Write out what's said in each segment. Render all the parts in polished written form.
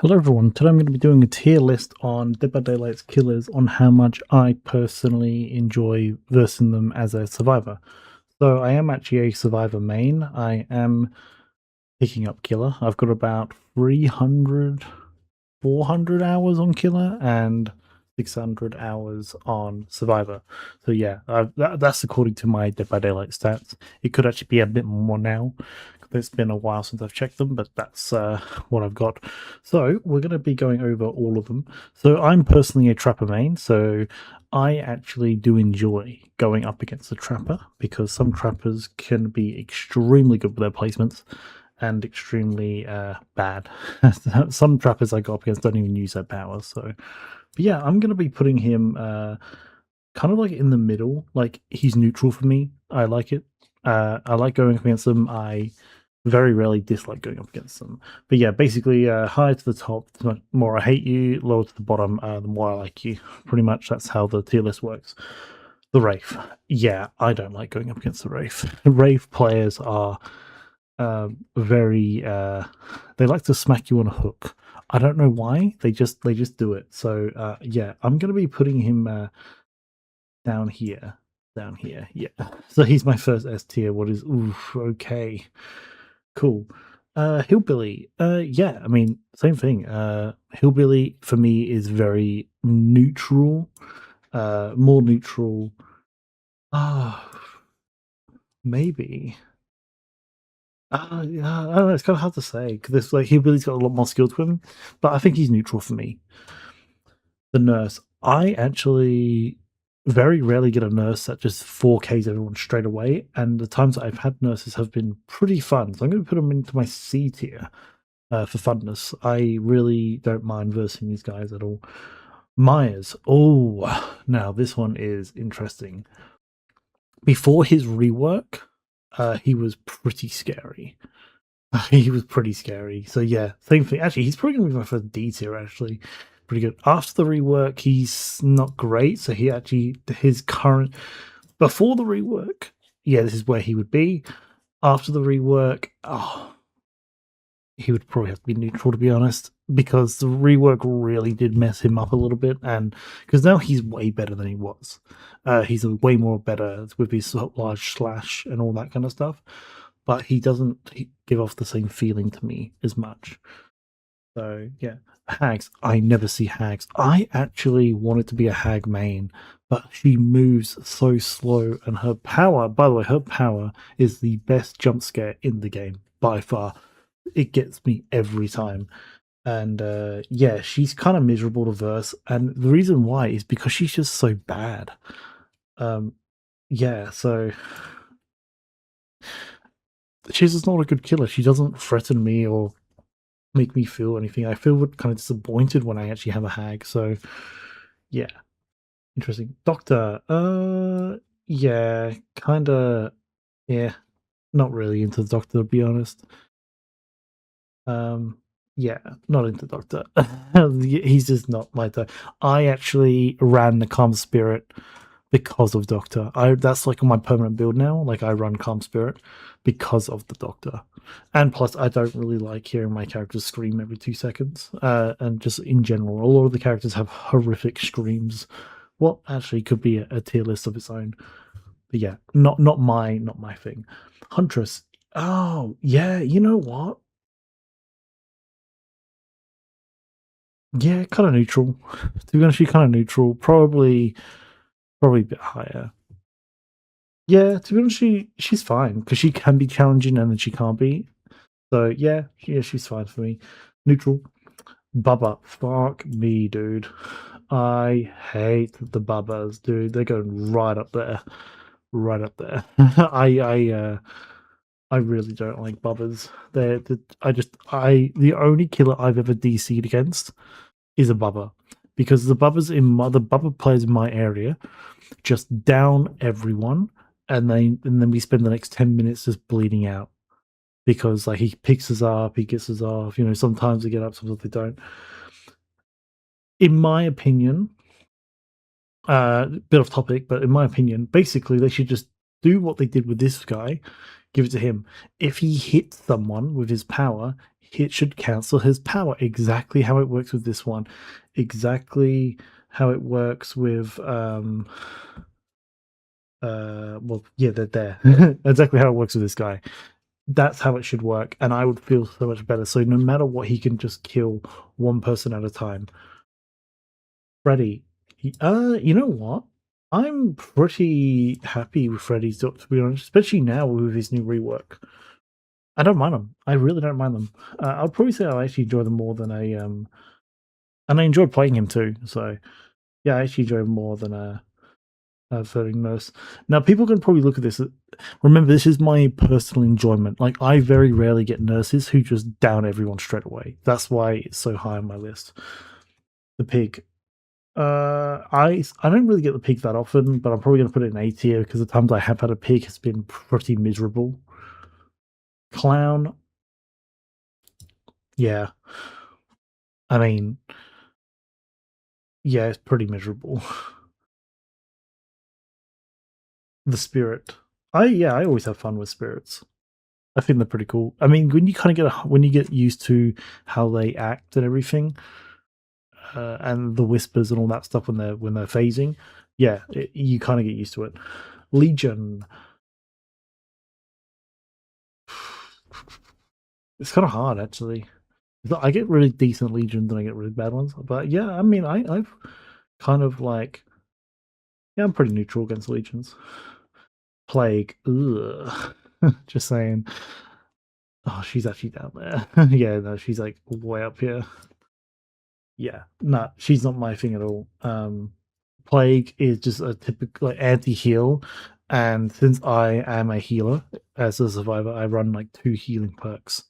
Hello everyone, today I'm going to be doing a tier list on Dead by Daylight's killers on how much I personally enjoy versing them as a survivor. So I am actually a survivor main. I am picking up killer. I've got about 300, 400 hours on killer and 600 hours on survivor. So yeah, that's according to my Dead by Daylight stats. It could actually be a bit more now. It's been a while since I've checked them, but that's what I've got. So we're going to be going over all of them. So I'm personally a trapper main, so I actually do enjoy going up against the trapper because some trappers can be extremely good with their placements and extremely bad. Some trappers I go up against don't even use their powers. So, but yeah, I'm going to be putting him kind of like in the middle. Like he's neutral for me. I like it. I like going up against them. I very rarely dislike going up against them. But yeah, basically, higher to the top, the more I hate you, lower to the bottom, the more I like you. Pretty much that's how the tier list works. The Wraith. Yeah, I don't like going up against the Wraith. Wraith players are very they like to smack you on a hook. I don't know why. They just do it. So yeah, I'm gonna be putting him down here. Down here, yeah. So he's my first S tier. What is okay. Cool. Hillbilly. Yeah, I mean, same thing. Hillbilly for me is very neutral. More neutral. Ah, maybe. Yeah, I don't know. It's kind of hard to say because like Hillbilly's got a lot more skill to him, but I think he's neutral for me. The nurse. I actually very rarely get a nurse that just 4Ks everyone straight away, and the times that I've had nurses have been pretty fun. So I'm going to put them into my C tier. For funness. I really don't mind versing these guys at all. Myers. Oh, now this one is interesting. Before his rework, he was pretty scary. He was pretty scary. So yeah, same thing. Actually, he's probably gonna be my first D tier. Actually, pretty good. After the rework, he's not great. So he actually his current before the rework, yeah, this is where he would be. After the rework, oh, he would probably have to be neutral, to be honest, because the rework really did mess him up a little bit. And because now he's way better than he was. He's a way more better with his large slash and all that kind of stuff. But he doesn't give off the same feeling to me as much. So yeah, hags. I never see hags. I actually wanted to be a hag main, but she moves so slow, and her power. By the way, her power is the best jump scare in the game by far. It gets me every time. And yeah, she's kind of miserable to verse, and the reason why is because she's just so bad. Yeah, so she's just not a good killer. She doesn't threaten me or make me feel anything. I feel kind of disappointed when I actually have a hag. So yeah, interesting. Doctor, yeah, kind of, yeah, not really into the Doctor, to be honest. Yeah, not into Doctor. He's just not my type. I actually ran the Calm Spirit because of Doctor. That's like my permanent build now. Like I run Calm Spirit because of the Doctor. And plus I don't really like hearing my characters scream every 2 seconds. And just in general, a lot of the characters have horrific screams. What actually could be a tier list of its own. But yeah, not my thing. Huntress. Oh, yeah, you know what? Yeah, kind of neutral. To be honest, she's kind of neutral. Probably a bit higher. Yeah, to be honest, she's fine because she can be challenging and then she can't be. So yeah, she's fine for me. Neutral. Bubba, fuck me, dude. I hate the Bubbas, dude. They're going right up there, right up there. I really don't like Bubbas. The only killer I've ever DC'd against is a Bubba, because the Bubba players in my area just down everyone, and then we spend the next 10 minutes just bleeding out because like he picks us up, he gets us off. You know, sometimes they get up, sometimes they don't. In my opinion, bit off topic, but in my opinion, basically they should just do what they did with this guy, give it to him. If he hits someone with his power, it should cancel his power. Exactly how it works with this one. Exactly how it works with well, yeah, they're there. Exactly how it works with this guy. That's how it should work, and I would feel so much better. So no matter what, he can just kill one person at a time. Freddy, you know what? I'm pretty happy with Freddy's Doc, to be honest, especially now with his new rework. I don't mind them. I really don't mind them. I'd probably say I actually enjoy them more than and I enjoyed playing him too. So yeah, I actually enjoy him more than voting nurse. Now, people can probably look at this. Remember, this is my personal enjoyment. Like, I very rarely get nurses who just down everyone straight away. That's why it's so high on my list. The pig. I don't really get the pig that often, but I'm probably going to put it in A tier because the times I have had a pig has been pretty miserable. Clown. Yeah. I mean, yeah, it's pretty miserable. The spirit. I always have fun with spirits. I think they're pretty cool. I mean, when you kind of when you get used to how they act and everything, and the whispers and all that stuff when they're phasing, yeah, you kind of get used to it. Legion. It's kind of hard actually. I get really decent legions and I get really bad ones, but yeah, I mean, I've kind of like, yeah, I'm pretty neutral against legions. Plague. Ugh. Just saying. Oh, she's actually down there. Yeah, no, she's like way up here. Yeah, no, she's not my thing at all. Plague is just a typical like anti-heal, and since I am a healer as a survivor, I run like 2 healing perks.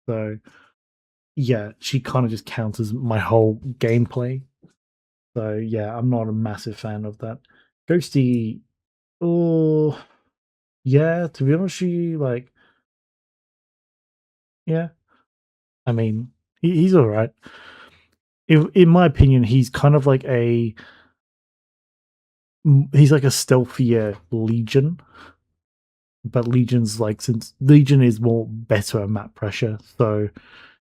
So yeah, she kind of just counters my whole gameplay. So yeah, I'm not a massive fan of that. Ghosty, oh yeah, to be honest, she like yeah. I mean, he's all right. In my opinion, he's kind of like he's like a stealthier Legion, but Legion's like since Legion is more better at map pressure, so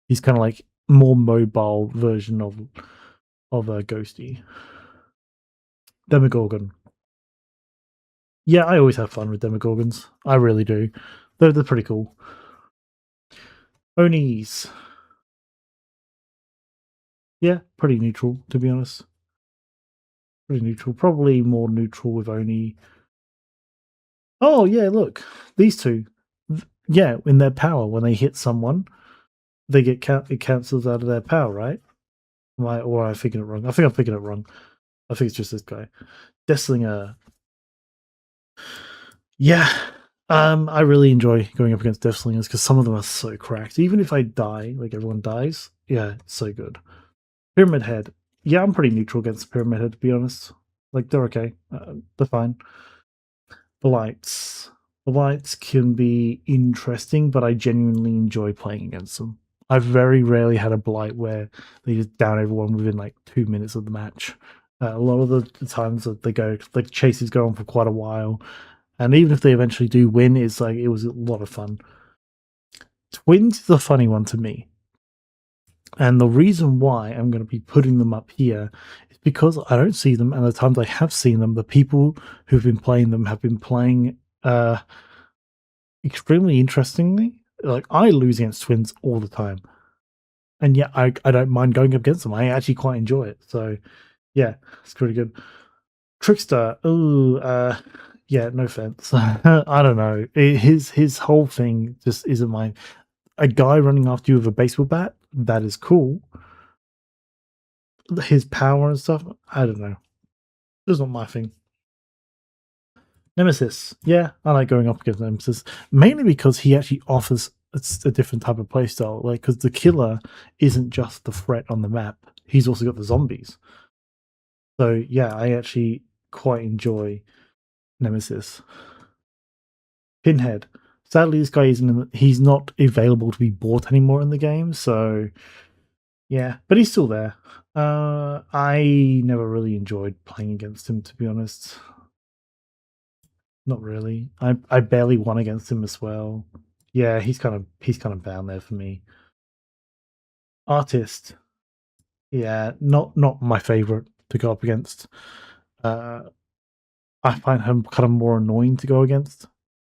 he's kind of like more mobile version of a Ghosty. Demogorgon. Yeah, I always have fun with Demogorgons. I really do. They're pretty cool. Onis. Yeah, pretty neutral to be honest. Pretty neutral. Probably more neutral with Oni. Oh yeah, look, these two. Yeah, in their power, when they hit someone, they get it cancels out of their power, right? Or am I thinking it wrong? I think I'm thinking it wrong. I think it's just this guy. Deathslinger. Yeah. I really enjoy going up against Deathslingers because some of them are so cracked. Even if I die, like everyone dies, yeah, it's so good. Pyramid Head. Yeah, I'm pretty neutral against Pyramid Head to be honest. Like they're okay. They're fine. Blights. Blights can be interesting, but I genuinely enjoy playing against them. I've very rarely had a blight where they just down everyone within like 2 minutes of the match. A lot of the times that the chases go on for quite a while, and even if they eventually do win, it's like it was a lot of fun. Twins is a funny one to me, and the reason why I'm going to be putting them up here is because I don't see them, and the times I have seen them, the people who've been playing them have been playing extremely interestingly. Like I lose against twins all the time, and yeah, I don't mind going up against them. I actually quite enjoy it. So yeah, it's pretty good. Trickster, oh, yeah, no offense. I don't know. His whole thing just isn't mine. A guy running after you with a baseball bat, that is cool. His power and stuff, I don't know. It's not my thing. Nemesis, yeah, I like going up against Nemesis mainly because he actually offers a different type of playstyle. Like, because the killer isn't just the threat on the map; he's also got the zombies. So yeah, I actually quite enjoy Nemesis. Pinhead. Sadly, this guy isn't. He's not available to be bought anymore in the game. So yeah, but he's still there. I never really enjoyed playing against him, to be honest. Not really. I barely won against him as well. Yeah, he's kind of down there for me. Artist. Yeah, not my favorite to go up against. Uh, I find him kind of more annoying to go against,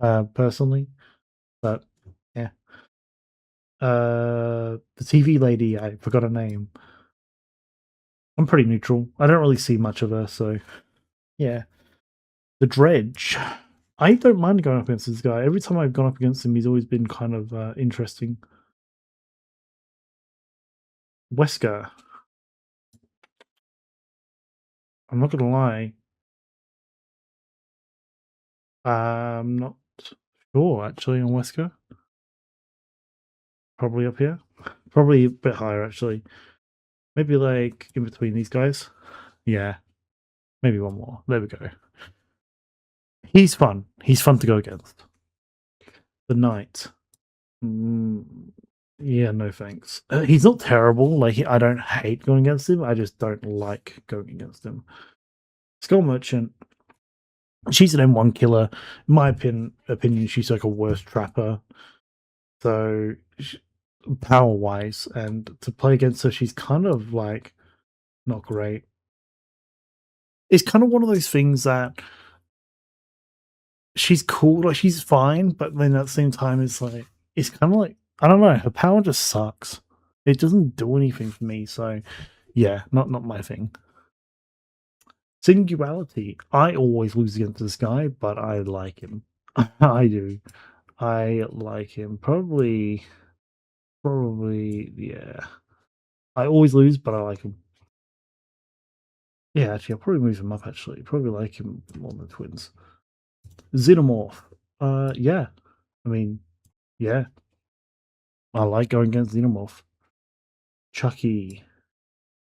personally. But yeah, the TV lady, I forgot her name. I'm pretty neutral. I don't really see much of her, so yeah. The Dredge. I don't mind going up against this guy. Every time I've gone up against him, he's always been kind of interesting. Wesker. I'm not gonna lie. I'm not sure actually on Wesker. Probably up here. Probably a bit higher actually. Maybe like in between these guys. Yeah. Maybe one more. There we go. He's fun. He's fun to go against. The Knight. Yeah, no thanks. He's not terrible. Like I don't hate going against him. I just don't like going against him. Skull Merchant. She's an M1 killer. In my opinion, she's like a worse trapper. So power wise, and to play against her, she's kind of like not great. It's kind of one of those things that she's cool, like she's fine, but then at the same time, it's kind of like I don't know. Her power just sucks. It doesn't do anything for me. So yeah, not my thing. Singularity. I always lose against this guy, but I like him. I do. I like him. Probably, yeah. I always lose, but I like him. Yeah, actually, I'll probably move him up, actually. Probably like him more than the twins. Xenomorph. Yeah. I mean, yeah. I like going against Xenomorph. Chucky.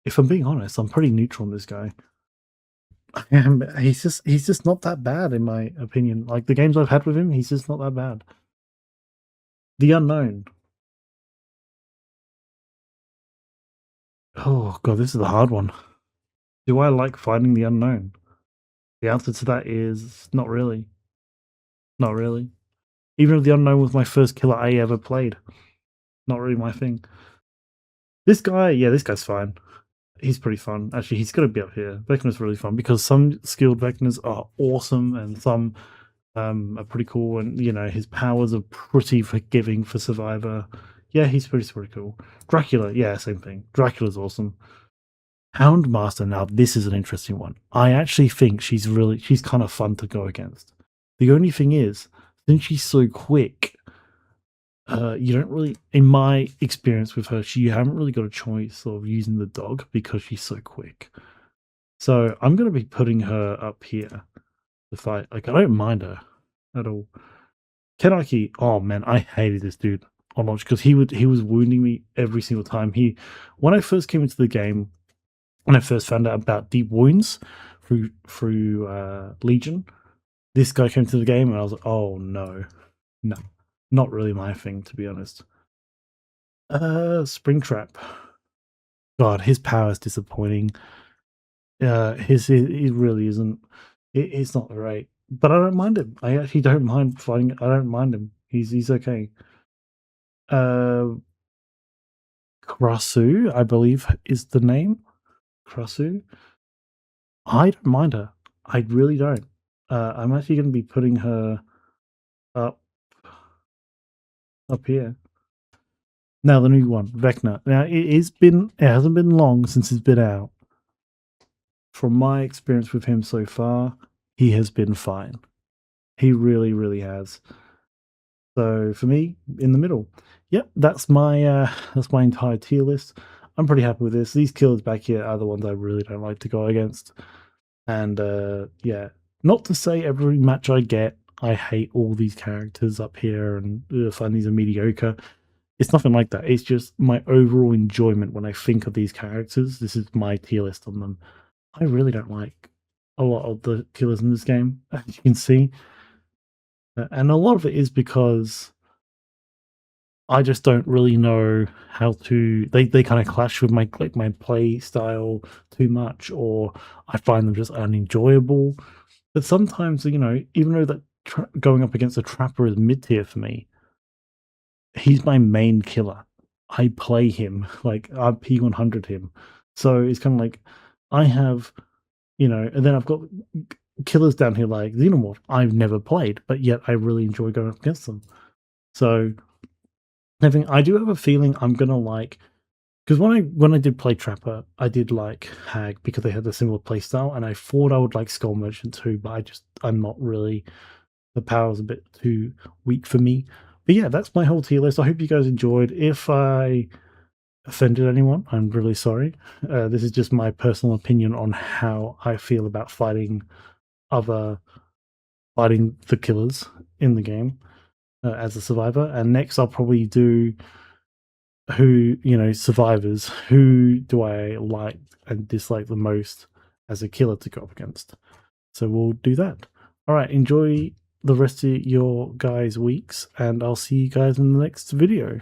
If I'm being honest, I'm pretty neutral on this guy. He's just not that bad in my opinion. Like the games I've had with him, he's just not that bad. The Unknown. Oh god, this is a hard one. Do I like fighting the unknown? The answer to that is not really. Not really. Even if the unknown was my first killer I ever played, not really my thing. This guy, yeah, this guy's fine. He's pretty fun. Actually, he's going to be up here. Vecna's really fun because some skilled Vecnas are awesome and some are pretty cool. And, you know, his powers are pretty forgiving for Survivor. Yeah, he's pretty cool. Dracula, yeah, same thing. Dracula's awesome. Houndmaster, now this is an interesting one. I actually think she's kind of fun to go against. The only thing is, since she's so quick, you don't really, in my experience with her, you haven't really got a choice of using the dog because she's so quick. So I'm going to be putting her up here to fight. Like, I don't mind her at all. Kenaki, oh man, I hated this dude on launch because he was wounding me every single time. When I first came into the game, when I first found out about deep wounds through Legion, this guy came to the game and I was like, oh no, not really my thing to be honest. Springtrap. God, his power is disappointing. He really isn't. It's not right, but I don't mind him. I actually don't mind fighting. I don't mind him. He's okay. Krasu, I believe, is the name. Krasu. I don't mind her. I really don't. I'm actually going to be putting her up here. Now the new one, Vecna. Now it hasn't been long since it's been out. From my experience with him so far, he has been fine. He really, really has. So for me, in the middle. Yep, that's my entire tier list. I'm pretty happy with this. These killers back here are the ones I really don't like to go against. And yeah, not to say every match I get, I hate all these characters up here and find these are mediocre. It's nothing like that. It's just my overall enjoyment when I think of these characters. This is my tier list on them. I really don't like a lot of the killers in this game, as you can see. And a lot of it is because I just don't really know how to. They kind of clash with my play style too much, or I find them just unenjoyable. But sometimes, you know, even though that going up against a trapper is mid tier for me, he's my main killer. I play him, like I P100 him. So it's kind of like I have, and then I've got killers down here like Xenomorph I've never played, but yet I really enjoy going up against them. So I do have a feeling I'm gonna like, because when I did play Trapper, I did like Hag because they had a similar playstyle, and I thought I would like Skull Merchant too, but I'm not really. The power's a bit too weak for me. But yeah, that's my whole tier list. I hope you guys enjoyed. If I offended anyone, I'm really sorry. This is just my personal opinion on how I feel about fighting the killers in the game as a survivor. And next, I'll probably do survivors. Who do I like and dislike the most as a killer to go up against? So we'll do that. All right, enjoy the rest of your guys' weeks, and I'll see you guys in the next video.